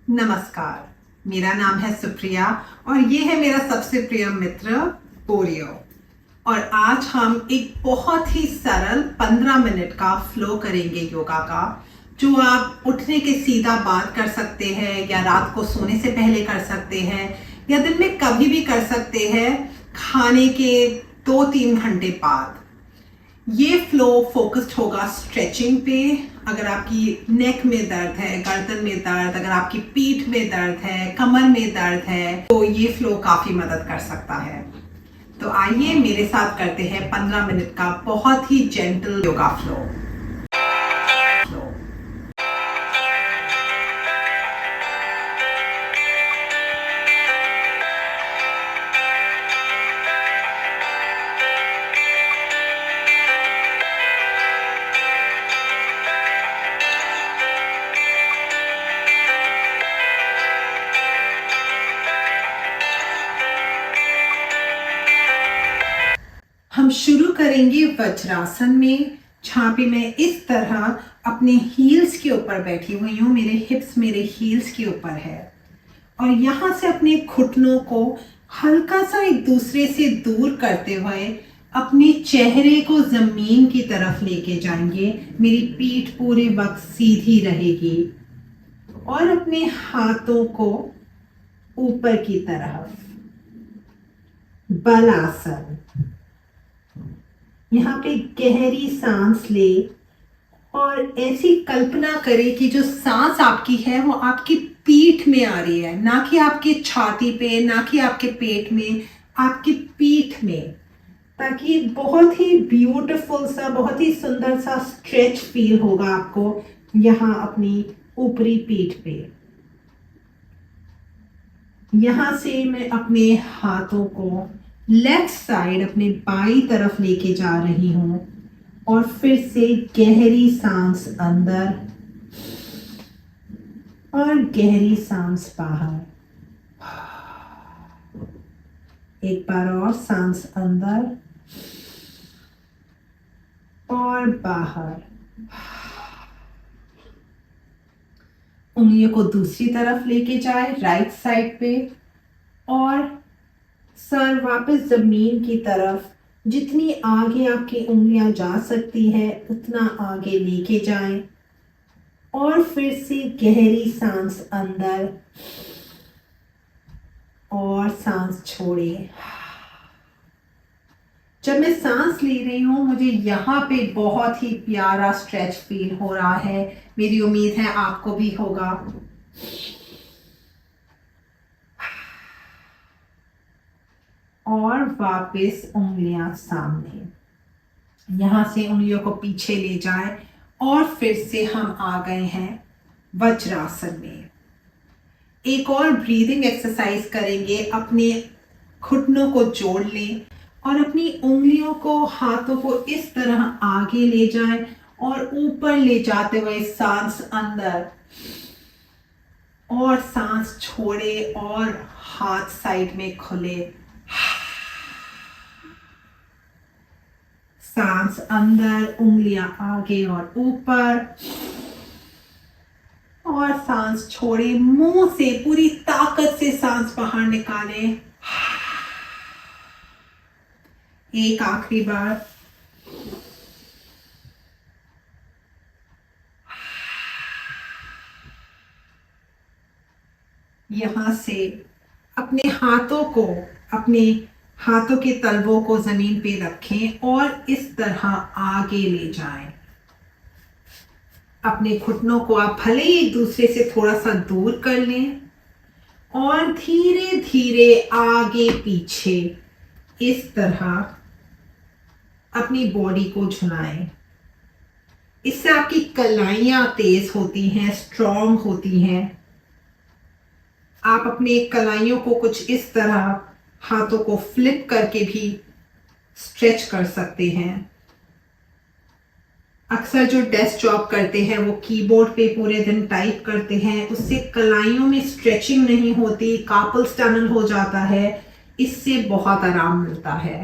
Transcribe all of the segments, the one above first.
नमस्कार, मेरा नाम है सुप्रिया और ये है मेरा सबसे प्रिय मित्र पोरियो। और आज हम एक बहुत ही सरल 15 मिनट का फ्लो करेंगे योगा का, जो आप उठने के सीधा बाद कर सकते हैं या रात को सोने से पहले कर सकते हैं या दिन में कभी भी कर सकते हैं, खाने के 2-3 घंटे बाद। ये फ्लो फोकस्ड होगा स्ट्रेचिंग पे। अगर आपकी नेक में दर्द है, गर्दन में दर्द, अगर आपकी पीठ में दर्द है, कमर में दर्द है, तो ये फ्लो काफी मदद कर सकता है। तो आइए मेरे साथ करते हैं 15 मिनट का बहुत ही जेंटल योगा फ्लो। हम शुरू करेंगे वज्रासन में, जहाँ पे मैं इस तरह अपने हील्स के ऊपर बैठी हुई हूँ। मेरे हिप्स मेरे हील्स के ऊपर है और यहाँ से अपने घुटनों को हल्का सा एक दूसरे से दूर करते हुए अपने चेहरे को जमीन की तरफ लेके जाएंगे। मेरी पीठ पूरे वक्त सीधी रहेगी और अपने हाथों को ऊपर की तरफ, बलासन। यहाँ पे गहरी सांस ले और ऐसी कल्पना करें कि जो सांस आपकी है वो आपकी पीठ में आ रही है, ना कि आपके छाती पे, ना कि आपके पेट में, आपकी पीठ में, ताकि बहुत ही ब्यूटीफुल सा, बहुत ही सुंदर सा स्ट्रेच फील होगा आपको यहाँ अपनी ऊपरी पीठ पे। यहाँ से मैं अपने हाथों को लेफ्ट साइड अपने बाई तरफ लेके जा रही हूँ और फिर से गहरी सांस अंदर और गहरी सांस बाहर। एक बार और सांस अंदर और बाहर। उंगलियों को दूसरी तरफ लेके जाए, राइट साइड पे, और सर वापस जमीन की तरफ। जितनी आगे आपकी उंगलियां जा सकती है उतना आगे लेके जाएं और फिर से गहरी सांस अंदर और सांस छोड़े। जब मैं सांस ले रही हूं मुझे यहाँ पे बहुत ही प्यारा स्ट्रेच फील हो रहा है। मेरी उम्मीद है आपको भी होगा। और वापस उंगलियां सामने, यहां से उंगलियों को पीछे ले जाए और फिर से हम आ गए हैं वज्रासन में। एक और ब्रीदिंग एक्सरसाइज करेंगे। अपने घुटनों को जोड़ लें और अपनी उंगलियों को, हाथों को इस तरह आगे ले जाएं और ऊपर ले जाते हुए सांस अंदर और सांस छोड़े और हाथ साइड में खुले। सांस अंदर, उंगलियां आगे और ऊपर, और सांस छोड़े। मुंह से पूरी ताकत से सांस बाहर निकालें। एक आखिरी बार। यहां से अपने हाथों के तलवों को जमीन पे रखें और इस तरह आगे ले जाएं। अपने घुटनों को आप भले ही एक दूसरे से थोड़ा सा दूर कर लें और धीरे धीरे आगे पीछे इस तरह अपनी बॉडी को झुलाएं। इससे आपकी कलाइयां तेज होती हैं, स्ट्रॉन्ग होती हैं। आप अपने कलाइयों को कुछ इस तरह हाथों को फ्लिप करके भी स्ट्रेच कर सकते हैं। अक्सर जो डेस्क जॉब करते हैं वो कीबोर्ड पे पूरे दिन टाइप करते हैं, उससे कलाइयों में स्ट्रेचिंग नहीं होती, कार्पल्स टनल हो जाता है। इससे बहुत आराम मिलता है।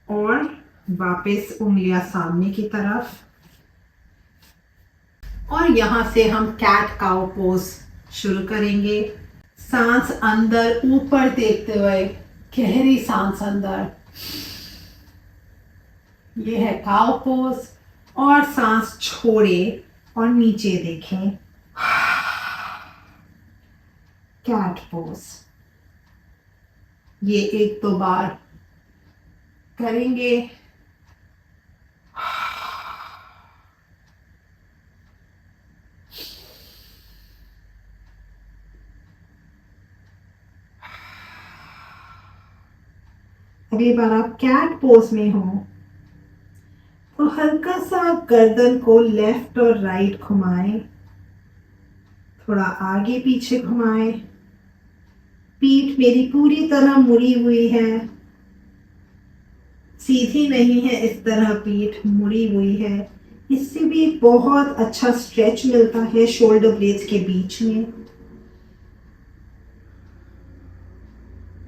और वापस उंगलियां सामने की तरफ। और यहाँ से हम कैट काउ पोज शुरू करेंगे। सांस अंदर ऊपर देखते हुए, गहरी सांस अंदर, ये है काउ पोज। और सांस छोड़े और नीचे देखें, कैट पोज। ये 1-2 बार करेंगे। अगली बार आप कैट पोज में हो तो हल्का सा गर्दन को लेफ्ट और राइट घुमाएं, थोड़ा आगे पीछे घुमाएं। पीठ मेरी पूरी तरह मुड़ी हुई है, सीधी नहीं है, इस तरह पीठ मुड़ी हुई है। इससे भी बहुत अच्छा स्ट्रेच मिलता है शोल्डर ब्लेड्स के बीच में।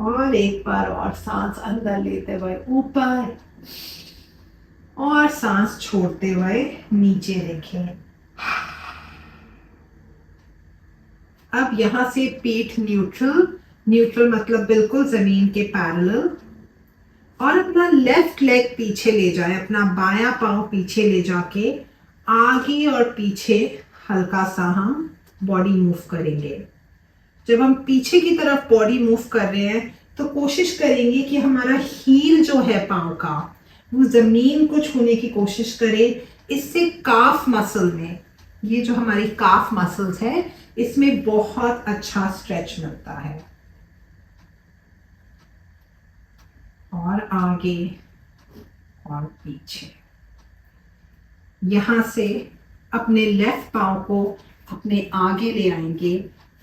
और एक बार और सांस अंदर लेते हुए ऊपर और सांस छोड़ते हुए नीचे देखें। अब यहां से पीठ न्यूट्रल, न्यूट्रल मतलब बिल्कुल जमीन के पैरेलल, और अपना लेफ्ट लेग पीछे ले जाए, अपना बायां पांव पीछे ले जाके आगे और पीछे हल्का सा हम बॉडी मूव करेंगे। जब हम पीछे की तरफ बॉडी मूव कर रहे हैं तो कोशिश करेंगे कि हमारा हील जो है पांव का वो जमीन को छूने की कोशिश करे। इससे काफ मसल में, ये जो हमारी काफ मसल्स है, इसमें बहुत अच्छा स्ट्रेच मिलता है। और आगे और पीछे। यहां से अपने लेफ्ट पांव को अपने आगे ले आएंगे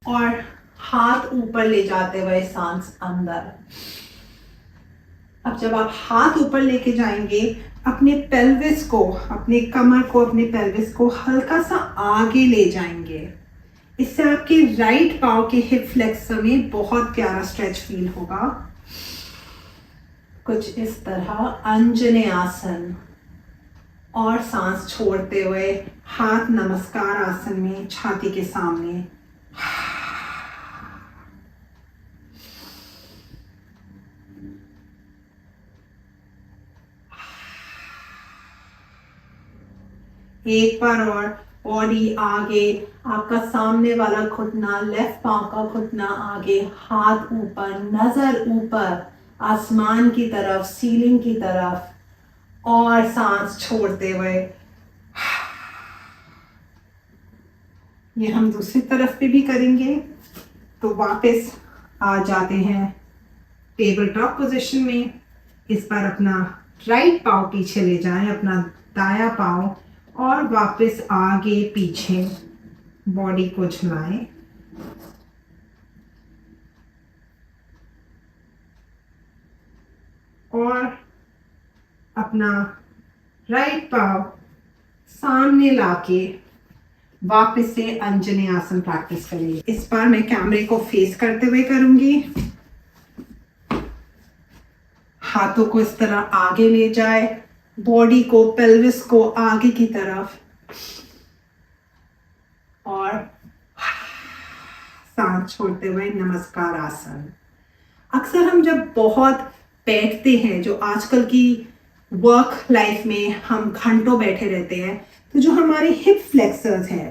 और हाथ ऊपर ले जाते हुए सांस अंदर। अब जब आप हाथ ऊपर लेके जाएंगे, अपने पेल्विस को, अपने कमर को, अपने पेल्विस को हल्का सा आगे ले जाएंगे। इससे आपके राइट पांव के हिप फ्लेक्सर में बहुत प्यारा स्ट्रेच फील होगा। कुछ इस तरह अंजनेय आसन। और सांस छोड़ते हुए हाथ नमस्कार आसन में छाती के सामने। एक बार और बॉडी आगे, आपका सामने वाला घुटना, लेफ्ट पांव का घुटना आगे, हाथ ऊपर, नजर ऊपर, आसमान की तरफ, सीलिंग की तरफ। और सांस छोड़ते हुए ये हम दूसरी तरफ पे भी करेंगे। तो वापस आ जाते हैं टेबल टॉप पोजीशन में। इस बार अपना राइट पांव पीछे ले जाएं, अपना दायां पांव, और वापस आगे पीछे बॉडी को झुलाएं। और अपना राइट पांव सामने लाके वापस से अंजनेय आसन प्रैक्टिस करेंगे। इस बार मैं कैमरे को फेस करते हुए करूंगी। हाथों को इस तरह आगे ले जाए, बॉडी को, पेल्विस को आगे की तरफ, और सांस छोड़ते हुए नमस्कार आसन। अक्सर हम जब बहुत बैठते हैं, जो आजकल की वर्क लाइफ में हम घंटों बैठे रहते हैं, तो जो हमारे हिप फ्लेक्सर्स हैं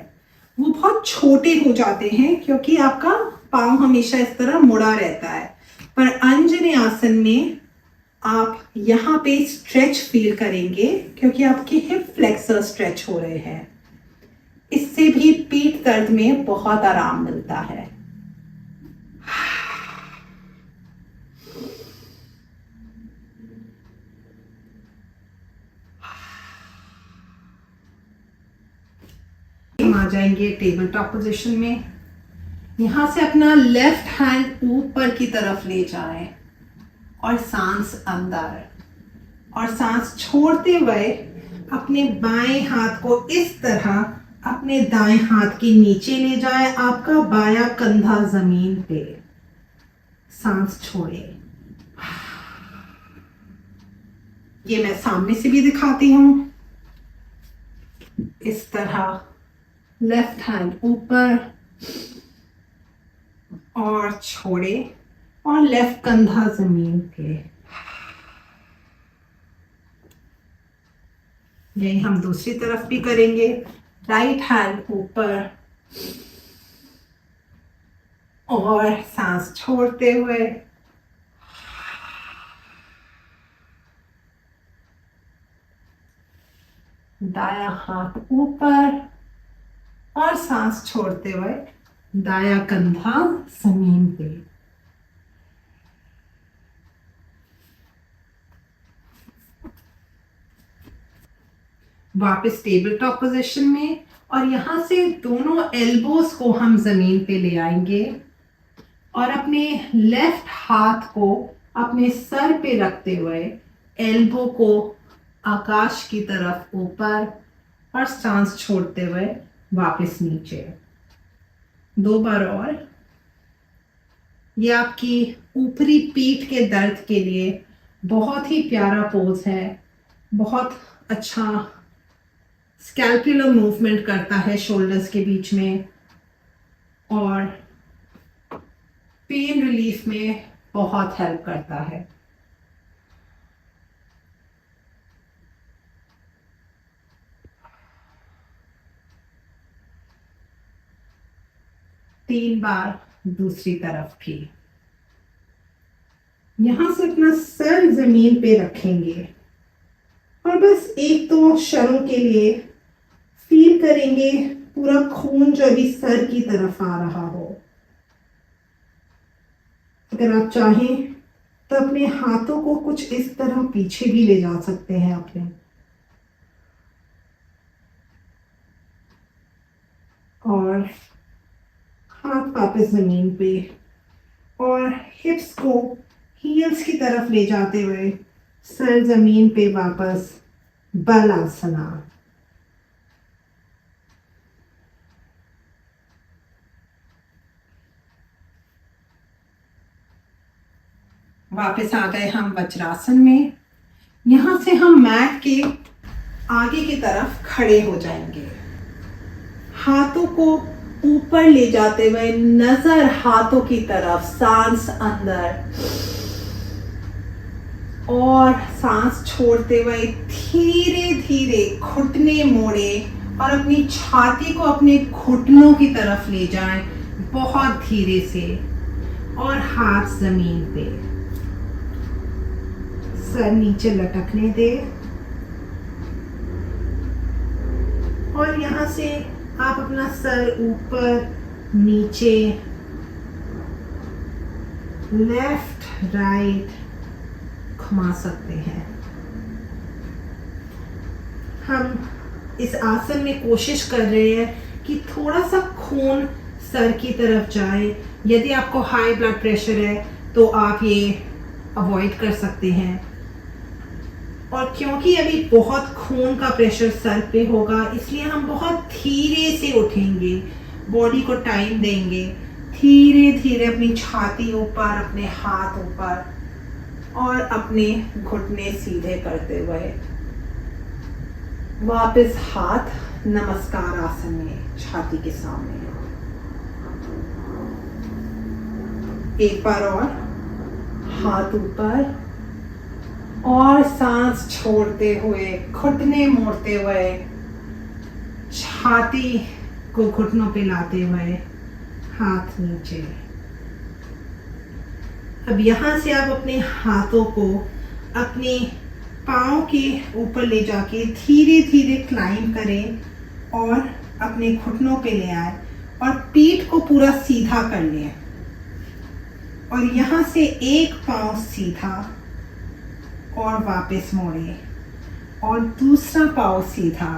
वो बहुत छोटे हो जाते हैं, क्योंकि आपका पाँव हमेशा इस तरह मुड़ा रहता है। पर अंजनेय आसन में आप यहाँ पे स्ट्रेच फील करेंगे, क्योंकि आपके हिप फ्लेक्सर स्ट्रेच हो रहे हैं। इससे भी पीठ दर्द में बहुत आराम मिलता है। हम आ जाएंगे टेबल टॉप पोजीशन में। यहां से अपना लेफ्ट हैंड ऊपर की तरफ ले जाएं और सांस अंदर, और सांस छोड़ते हुए अपने बाएं हाथ को इस तरह अपने दाएं हाथ के नीचे ले जाए, आपका बायां कंधा जमीन पे। सांस छोड़े। ये मैं सामने से भी दिखाती हूं। इस तरह लेफ्ट हैंड ऊपर और छोड़े, और लेफ्ट कंधा जमीन पे। यही हम दूसरी तरफ भी करेंगे। राइट हैंड ऊपर और सांस छोड़ते हुए, दायां हाथ ऊपर और सांस छोड़ते हुए दायां कंधा जमीन पे। वापस टेबल टॉप पोजीशन में, और यहां से दोनों एल्बोज को हम जमीन पे ले आएंगे और अपने लेफ्ट हाथ को अपने सर पे रखते हुए एल्बो को आकाश की तरफ ऊपर और सांस छोड़ते हुए वापस नीचे। 2 बार और। ये आपकी ऊपरी पीठ के दर्द के लिए बहुत ही प्यारा पोज है, बहुत अच्छा स्कैल्पुलर मूवमेंट करता है शोल्डर्स के बीच में, और पेन रिलीफ में बहुत हेल्प करता है। तीन बार दूसरी तरफ भी। यहां से अपना सर जमीन पे रखेंगे और बस 1-2 क्षणों के लिए फील करेंगे पूरा खून जो अभी सर की तरफ आ रहा हो। अगर आप चाहें तो अपने हाथों को कुछ इस तरह पीछे भी ले जा सकते हैं अपने, और हाथ वापस जमीन पे, और हिप्स को हील्स की तरफ ले जाते हुए सर जमीन पे वापस, बलासना। वापस आ गए हम वज्रासन में। यहां से हम मैट के आगे की तरफ खड़े हो जाएंगे, हाथों को ऊपर ले जाते हुए नजर हाथों की तरफ, सांस अंदर और सांस छोड़ते हुए धीरे धीरे घुटने मोड़े और अपनी छाती को अपने घुटनों की तरफ ले जाएं, बहुत धीरे से, और हाथ जमीन पे, सर नीचे लटकने दे। और यहां से आप अपना सर ऊपर नीचे, लेफ्ट राइट घुमा सकते हैं। हम इस आसन में कोशिश कर रहे हैं कि थोड़ा सा खून सर की तरफ जाए। यदि आपको हाई ब्लड प्रेशर है तो आप ये अवॉइड कर सकते हैं, और क्योंकि अभी बहुत खून का प्रेशर सर पे होगा इसलिए हम बहुत धीरे से उठेंगे, बॉडी को टाइम देंगे, धीरे धीरे अपनी छाती ऊपर, अपने हाथ ऊपर, और अपने घुटने सीधे करते हुए वापस हाथ नमस्कार आसन में छाती के सामने। एक बार और, हाथ ऊपर और सांस छोड़ते हुए, घुटने मोड़ते हुए, छाती को घुटनों पे लाते हुए हाथ नीचे। अब यहाँ से आप अपने हाथों को अपने पाँव के ऊपर ले जाके धीरे धीरे क्लाइंब करें और अपने घुटनों पे ले आए और पीठ को पूरा सीधा कर लें, और यहाँ से एक पाँव सीधा और वापस मोड़े, और दूसरा पाँव सीधा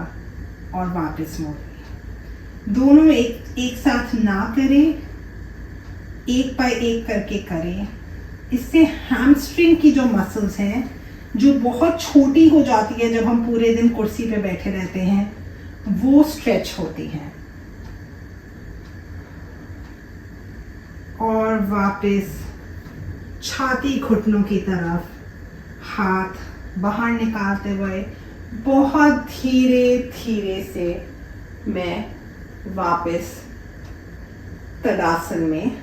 और वापस मोड़े। दोनों एक साथ ना करें, एक बाय एक करके करें। इससे हैमस्ट्रिंग की जो मसल्स हैं जो बहुत छोटी हो जाती है जब हम पूरे दिन कुर्सी पे बैठे रहते हैं, वो स्ट्रेच होती हैं। और वापस छाती घुटनों की तरफ, हाथ बाहर निकालते हुए बहुत धीरे धीरे से मैं वापस तड़ासन में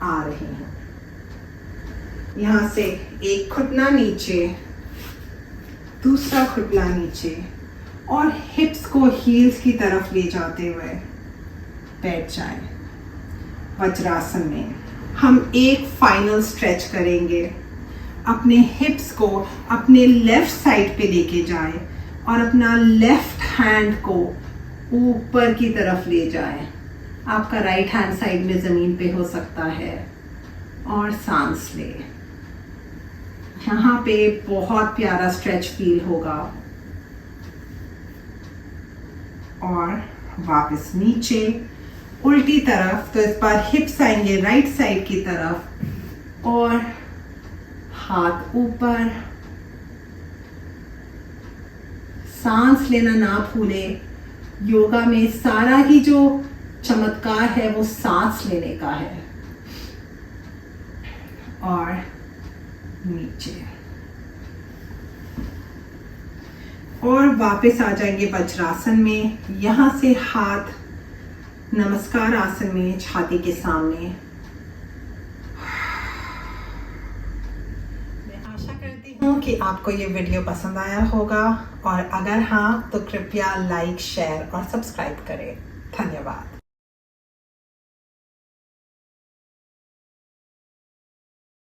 आ रही हूँ। यहाँ से एक घुटना नीचे, दूसरा घुटना नीचे और हिप्स को हील्स की तरफ ले जाते हुए बैठ जाएं। वज्रासन में हम एक फाइनल स्ट्रेच करेंगे। अपने हिप्स को अपने लेफ्ट साइड पे लेके जाएं और अपना लेफ्ट हैंड को ऊपर की तरफ ले जाएं। आपका राइट हैंड साइड में ज़मीन पे हो सकता है। और सांस ले। यहाँ पे बहुत प्यारा स्ट्रेच फील होगा। और वापस नीचे उल्टी तरफ, तो इस बार हिप्स आएंगे राइट साइड की तरफ और हाथ ऊपर। सांस लेना ना भूले। योगा में सारा ही जो चमत्कार है वो सांस लेने का है। और नीचे और वापस आ जाएंगे वज्रासन में। यहाँ से हाथ नमस्कार आसन में छाती के सामने। मैं आशा करती हूँ कि आपको ये वीडियो पसंद आया होगा और अगर हाँ तो कृपया लाइक, शेयर और सब्सक्राइब करें। धन्यवाद।